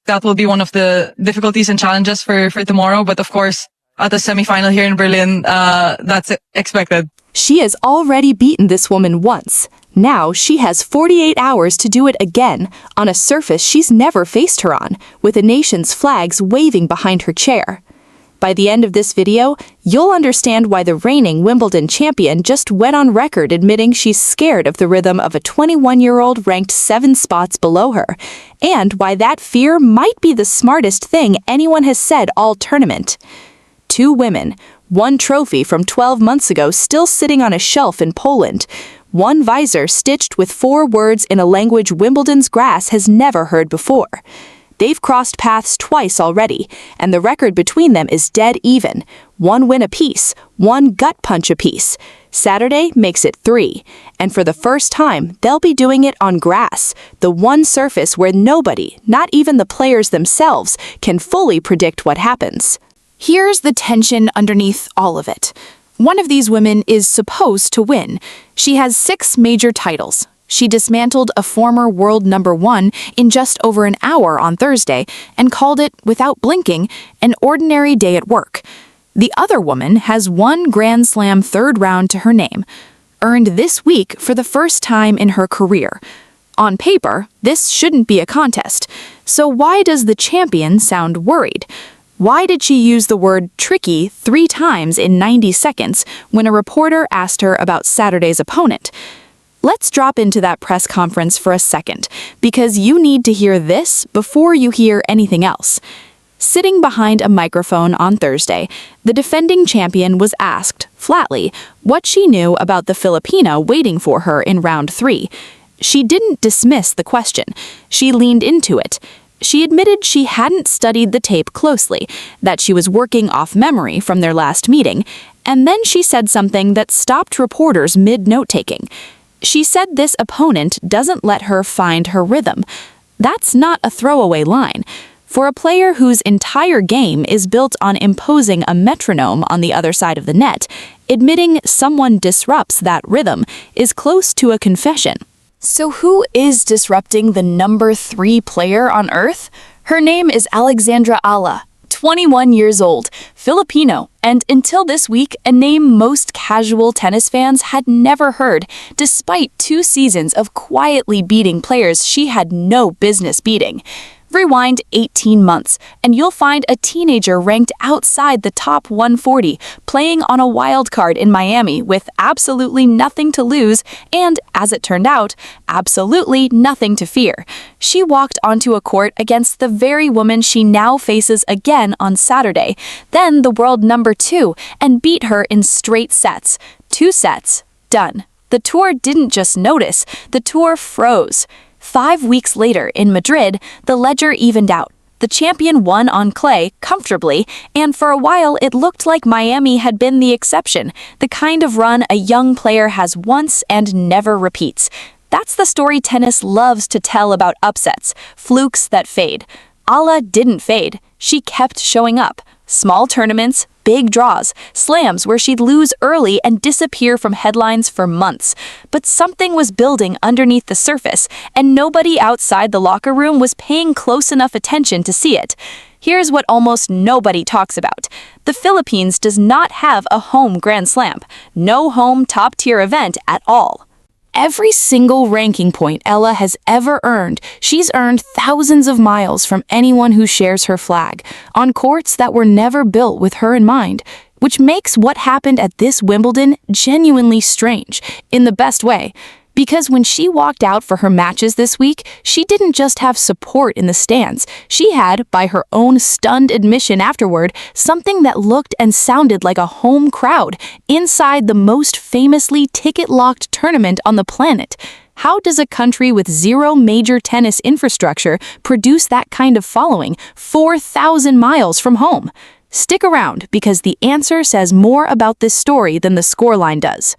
that will be one of the difficulties and challenges for tomorrow. But of course, at the semifinal here in Berlin, that's expected. She has already beaten this woman once. Now she has 48 hours to do it again on a surface she's never faced her on, with a nation's flags waving behind her chair. By the end of this video, you'll understand why the reigning Wimbledon champion just went on record admitting she's scared of the rhythm of a 21-year-old ranked 7 spots below her, and why that fear might be the smartest thing anyone has said all tournament. 2 women, 1 trophy from 12 months ago still sitting on a shelf in Poland, 1 visor stitched with 4 words in a language Wimbledon's grass has never heard before. They've crossed paths twice already, and the record between them is dead even. 1 win apiece, 1 gut punch apiece. Saturday makes it 3, and for the first time, they'll be doing it on grass, the one surface where nobody, not even the players themselves, can fully predict what happens. Here's the tension underneath all of it. One of these women is supposed to win. She has 6 major titles. She dismantled a former world #1 in just over an hour on Thursday and called it, without blinking, an ordinary day at work. The other woman has 1 Grand Slam 3rd round to her name, earned this week for the first time in her career. On paper, this shouldn't be a contest. So why does the champion sound worried? Why did she use the word tricky 3 times in 90 seconds when a reporter asked her about Saturday's opponent? Let's drop into that press conference for a second, because you need to hear this before you hear anything else. Sitting behind a microphone on Thursday, the defending champion was asked, flatly, what she knew about the Filipina waiting for her in round 3. She didn't dismiss the question. She leaned into it. She admitted she hadn't studied the tape closely, that she was working off memory from their last meeting, and then she said something that stopped reporters mid-note-taking. She said this opponent doesn't let her find her rhythm. That's not a throwaway line. For a player whose entire game is built on imposing a metronome on the other side of the net, admitting someone disrupts that rhythm is close to a confession. So who is disrupting the #3 player on Earth? Her name is Alexandra Eala, 21 years old, Filipino, and until this week, a name most casual tennis fans had never heard, despite 2 seasons of quietly beating players she had no business beating. Rewind 18 months, and you'll find a teenager ranked outside the top 140, playing on a wild card in Miami with absolutely nothing to lose and, as it turned out, absolutely nothing to fear. She walked onto a court against the very woman she now faces again on Saturday, then the world #2, and beat her in straight sets. 2 sets. Done. The tour didn't just notice, the tour froze. 5 weeks later, in Madrid, the ledger evened out. The champion won on clay, comfortably, and for a while it looked like Miami had been the exception, the kind of run a young player has once and never repeats. That's the story tennis loves to tell about upsets, flukes that fade. Eala didn't fade. She kept showing up. Small tournaments, big draws, slams where she'd lose early and disappear from headlines for months. But something was building underneath the surface, and nobody outside the locker room was paying close enough attention to see it. Here's what almost nobody talks about. The Philippines does not have a home Grand Slam. No home top-tier event at all. Every single ranking point Eala has ever earned, she's earned thousands of miles from anyone who shares her flag, on courts that were never built with her in mind, which makes what happened at this Wimbledon genuinely strange, in the best way. Because when she walked out for her matches this week, she didn't just have support in the stands. She had, by her own stunned admission afterward, something that looked and sounded like a home crowd inside the most famously ticket-locked tournament on the planet. How does a country with 0 major tennis infrastructure produce that kind of following 4,000 miles from home? Stick around, because the answer says more about this story than the scoreline does.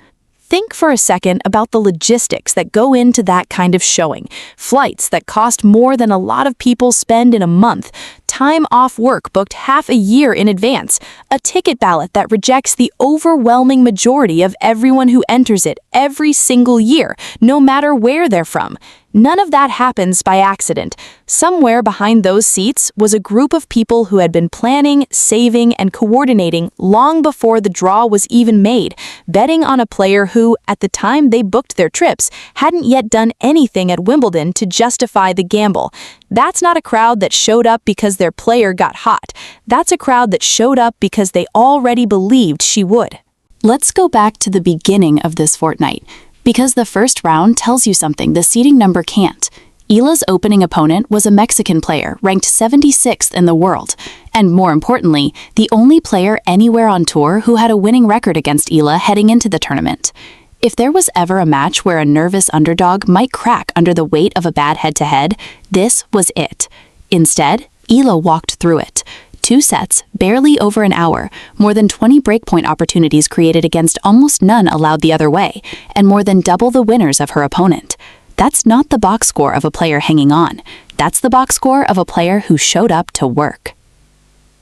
Think for a second about the logistics that go into that kind of showing. Flights that cost more than a lot of people spend in a month. Time off work booked half a year in advance. A ticket ballot that rejects the overwhelming majority of everyone who enters it every single year, no matter where they're from. None of that happens by accident. Somewhere behind those seats was a group of people who had been planning, saving, and coordinating long before the draw was even made, betting on a player who, at the time they booked their trips, hadn't yet done anything at Wimbledon to justify the gamble. That's not a crowd that showed up because their player got hot. That's a crowd that showed up because they already believed she would. Let's go back to the beginning of this fortnight, because the first round tells you something the seeding number can't. Eala's opening opponent was a Mexican player ranked 76th in the world, and more importantly, the only player anywhere on tour who had a winning record against Eala heading into the tournament. If there was ever a match where a nervous underdog might crack under the weight of a bad head-to-head, this was it. Instead, Eala walked through it. 2 sets, barely over an hour, more than 20 breakpoint opportunities created against almost none allowed the other way, and more than double the winners of her opponent. That's not the box score of a player hanging on. That's the box score of a player who showed up to work.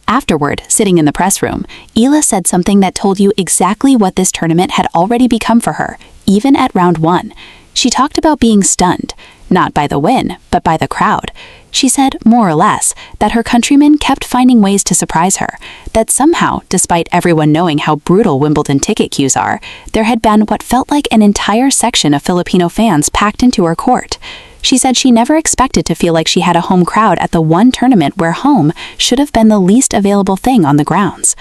Afterward, sitting in the press room, Eala said something that told you exactly what this tournament had already become for her, even at round 1. She talked about being stunned, not by the win, but by the crowd. She said, more or less, that her countrymen kept finding ways to surprise her, that somehow, despite everyone knowing how brutal Wimbledon ticket queues are, there had been what felt like an entire section of Filipino fans packed into her court. She said she never expected to feel like she had a home crowd at the one tournament where home should have been the least available thing on the grounds.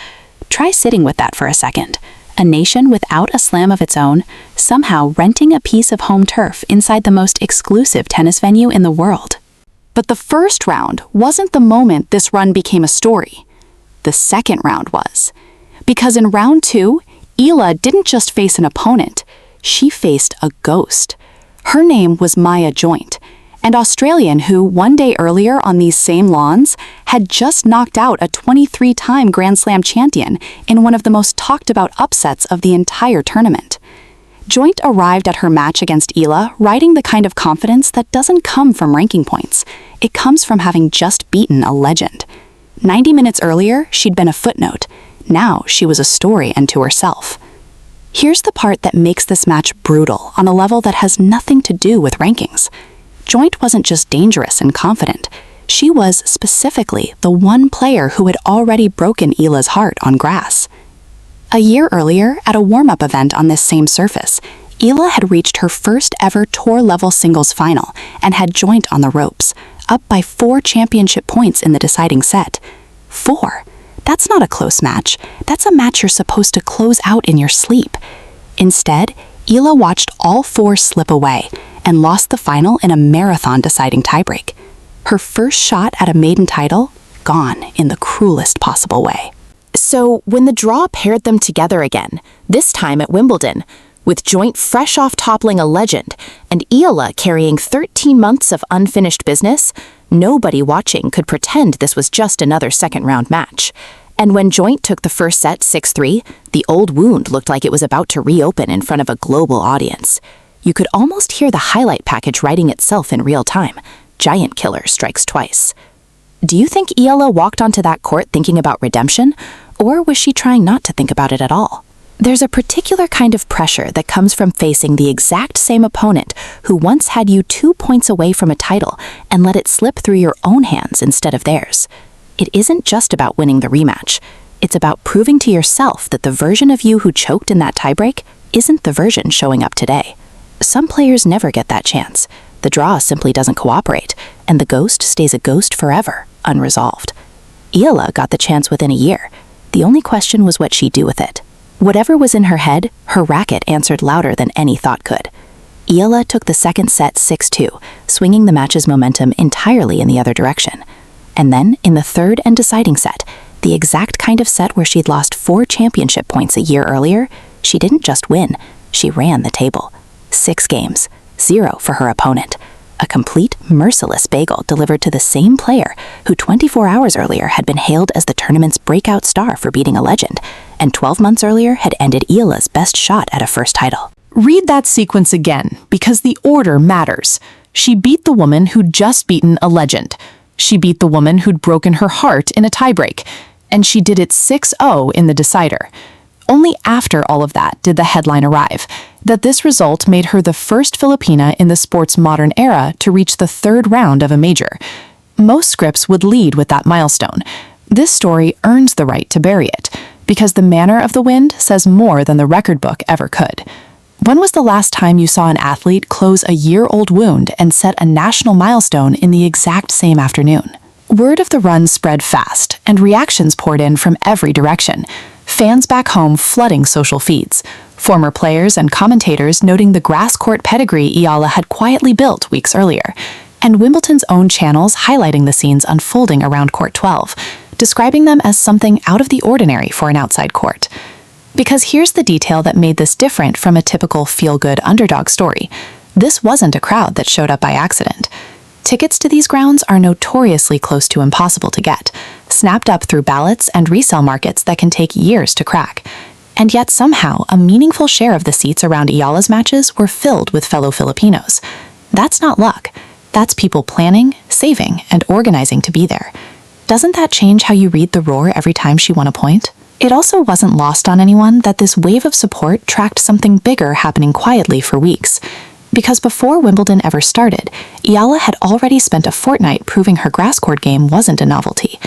Try sitting with that for a second. A nation without a slam of its own, somehow renting a piece of home turf inside the most exclusive tennis venue in the world. But the first round wasn't the moment this run became a story. The second round was. Because in round 2, Eala didn't just face an opponent, she faced a ghost. Her name was Maya Joint, an Australian who, one day earlier on these same lawns, had just knocked out a 23-time Grand Slam champion in one of the most talked about upsets of the entire tournament. Joint arrived at her match against Eala riding the kind of confidence that doesn't come from ranking points. It comes from having just beaten a legend. 90 minutes earlier, she'd been a footnote. Now she was a story unto herself. Here's the part that makes this match brutal on a level that has nothing to do with rankings. Joint wasn't just dangerous and confident. She was specifically the one player who had already broken Eala's heart on grass. A year earlier, at a warm-up event on this same surface, Eala had reached her first ever tour-level singles final and had Joint on the ropes, up by 4 championship points in the deciding set. 4. That's not a close match. That's a match you're supposed to close out in your sleep. Instead, Eala watched all 4 slip away and lost the final in a marathon-deciding tiebreak. Her first shot at a maiden title, gone in the cruelest possible way. So, when the draw paired them together again, this time at Wimbledon, with Joint fresh off toppling a legend and Eala carrying 13 months of unfinished business, nobody watching could pretend this was just another second-round match. And when Joint took the first set 6-3, the old wound looked like it was about to reopen in front of a global audience. You could almost hear the highlight package writing itself in real time. Giant killer strikes twice. Do you think Eala walked onto that court thinking about redemption, or was she trying not to think about it at all? There's a particular kind of pressure that comes from facing the exact same opponent who once had you 2 points away from a title and let it slip through your own hands instead of theirs. It isn't just about winning the rematch. It's about proving to yourself that the version of you who choked in that tiebreak isn't the version showing up today. Some players never get that chance. The draw simply doesn't cooperate, and the ghost stays a ghost forever, unresolved. Eala got the chance within a year. The only question was what she'd do with it. Whatever was in her head, her racket answered louder than any thought could. Eala took the second set 6-2, swinging the match's momentum entirely in the other direction. And then, in the third and deciding set, the exact kind of set where she'd lost 4 championship points a year earlier, she didn't just win, she ran the table. 6 games, 0 for her opponent. A complete, merciless bagel delivered to the same player who 24 hours earlier had been hailed as the tournament's breakout star for beating a legend, and 12 months earlier had ended Eala's best shot at a first title. Read that sequence again, because the order matters. She beat the woman who'd just beaten a legend. She beat the woman who'd broken her heart in a tiebreak, and she did it 6-0 in the decider. Only after all of that did the headline arrive, that this result made her the first Filipina in the sport's modern era to reach the third round of a major. Most scripts would lead with that milestone. This story earns the right to bury it, because the manner of the win says more than the record book ever could. When was the last time you saw an athlete close a year-old wound and set a national milestone in the exact same afternoon? Word of the run spread fast, and reactions poured in from every direction. Fans back home flooding social feeds. Former players and commentators noting the grass court pedigree Eala had quietly built weeks earlier. And Wimbledon's own channels highlighting the scenes unfolding around Court 12, describing them as something out of the ordinary for an outside court. Because here's the detail that made this different from a typical feel-good underdog story. This wasn't a crowd that showed up by accident. Tickets to these grounds are notoriously close to impossible to get, snapped up through ballots and resale markets that can take years to crack. And yet somehow, a meaningful share of the seats around Eala's matches were filled with fellow Filipinos. That's not luck. That's people planning, saving, and organizing to be there. Doesn't that change how you read the roar every time she won a point? It also wasn't lost on anyone that this wave of support tracked something bigger happening quietly for weeks. Because before Wimbledon ever started, Eala had already spent a fortnight proving her grass court game wasn't a novelty.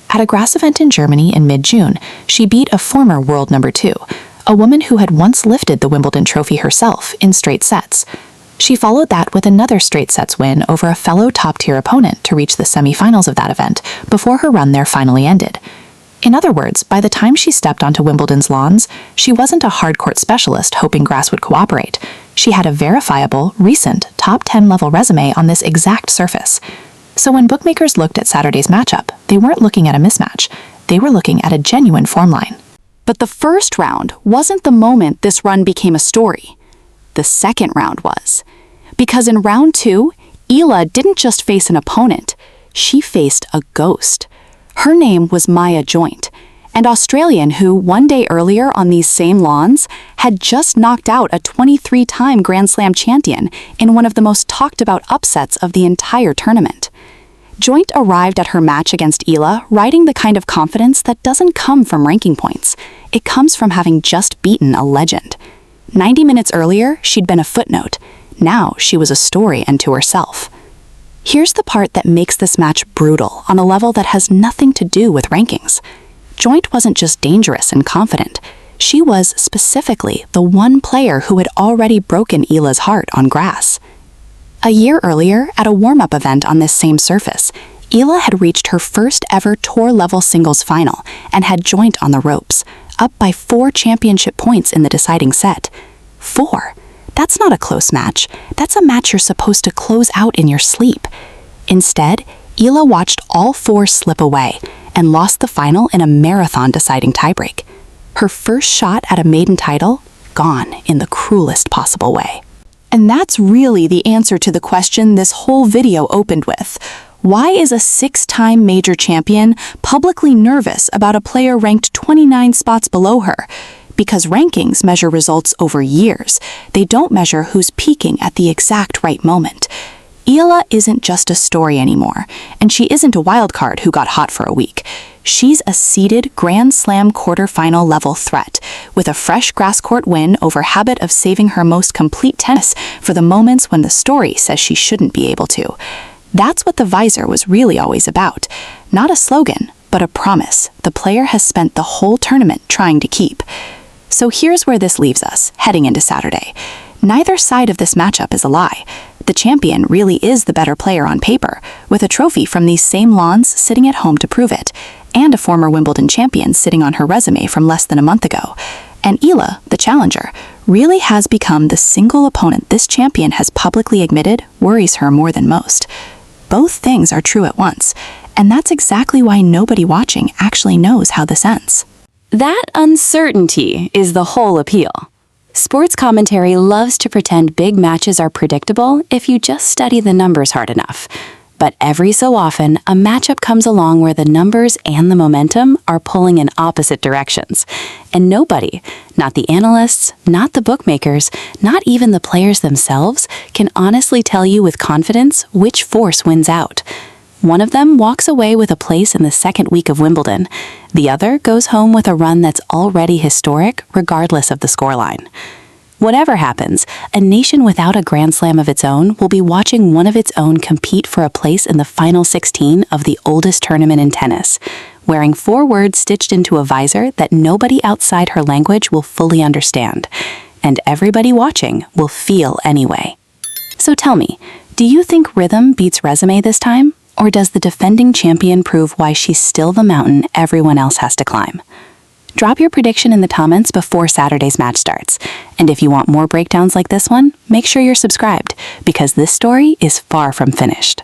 At a grass event in Germany in mid-June, she beat a former world number 2, a woman who had once lifted the Wimbledon trophy herself in straight sets. She followed that with another straight sets win over a fellow top-tier opponent to reach the semi-finals of that event before her run there finally ended. In other words, by the time she stepped onto Wimbledon's lawns, she wasn't a hard-court specialist hoping grass would cooperate. She had a verifiable, recent, top 10 level resume on this exact surface. So when bookmakers looked at Saturday's matchup, they weren't looking at a mismatch. They were looking at a genuine form line. But the first round wasn't the moment this run became a story. The second round was. Because in round 2, Eala didn't just face an opponent, she faced a ghost. Her name was Maya Joint, an Australian who, one day earlier on these same lawns, had just knocked out a 23-time Grand Slam champion in one of the most talked-about upsets of the entire tournament. Joint arrived at her match against Eala riding the kind of confidence that doesn't come from ranking points. It comes from having just beaten a legend. 90 minutes earlier, she'd been a footnote. Now she was a story unto herself. Here's the part that makes this match brutal on a level that has nothing to do with rankings. Joint wasn't just dangerous and confident. She was specifically the one player who had already broken Eala's heart on grass. A year earlier, at a warm-up event on this same surface, Eala had reached her first ever tour-level singles final and had Joint on the ropes, up by 4 championship points in the deciding set. 4. That's not a close match. That's a match you're supposed to close out in your sleep. Instead, Eala watched all 4 slip away and lost the final in a marathon deciding tiebreak. Her first shot at a maiden title, gone in the cruelest possible way. And that's really the answer to the question this whole video opened with. Why is a 6-time major champion publicly nervous about a player ranked 29 spots below her? Because rankings measure results over years. They don't measure who's peaking at the exact right moment. Eala isn't just a story anymore, and she isn't a wildcard who got hot for a week. She's a seeded Grand Slam quarterfinal level threat, with a fresh grass court win over habit of saving her most complete tennis for the moments when the story says she shouldn't be able to. That's what the visor was really always about. Not a slogan, but a promise the player has spent the whole tournament trying to keep. So here's where this leaves us, heading into Saturday. Neither side of this matchup is a lie. The champion really is the better player on paper, with a trophy from these same lawns sitting at home to prove it, and a former Wimbledon champion sitting on her resume from less than a month ago. And Eala, the challenger, really has become the single opponent this champion has publicly admitted worries her more than most. Both things are true at once, and that's exactly why nobody watching actually knows how this ends. That uncertainty is the whole appeal. Sports commentary loves to pretend big matches are predictable if you just study the numbers hard enough. But every so often, a matchup comes along where the numbers and the momentum are pulling in opposite directions. And nobody, not the analysts, not the bookmakers, not even the players themselves, can honestly tell you with confidence which force wins out. One of them walks away with a place in the second week of Wimbledon. The other goes home with a run that's already historic, regardless of the scoreline. Whatever happens, a nation without a Grand Slam of its own will be watching one of its own compete for a place in the final 16 of the oldest tournament in tennis, wearing 4 words stitched into a visor that nobody outside her language will fully understand, and everybody watching will feel anyway. So tell me, do you think rhythm beats resume this time? Or does the defending champion prove why she's still the mountain everyone else has to climb? Drop your prediction in the comments before Saturday's match starts. And if you want more breakdowns like this one, make sure you're subscribed, because this story is far from finished.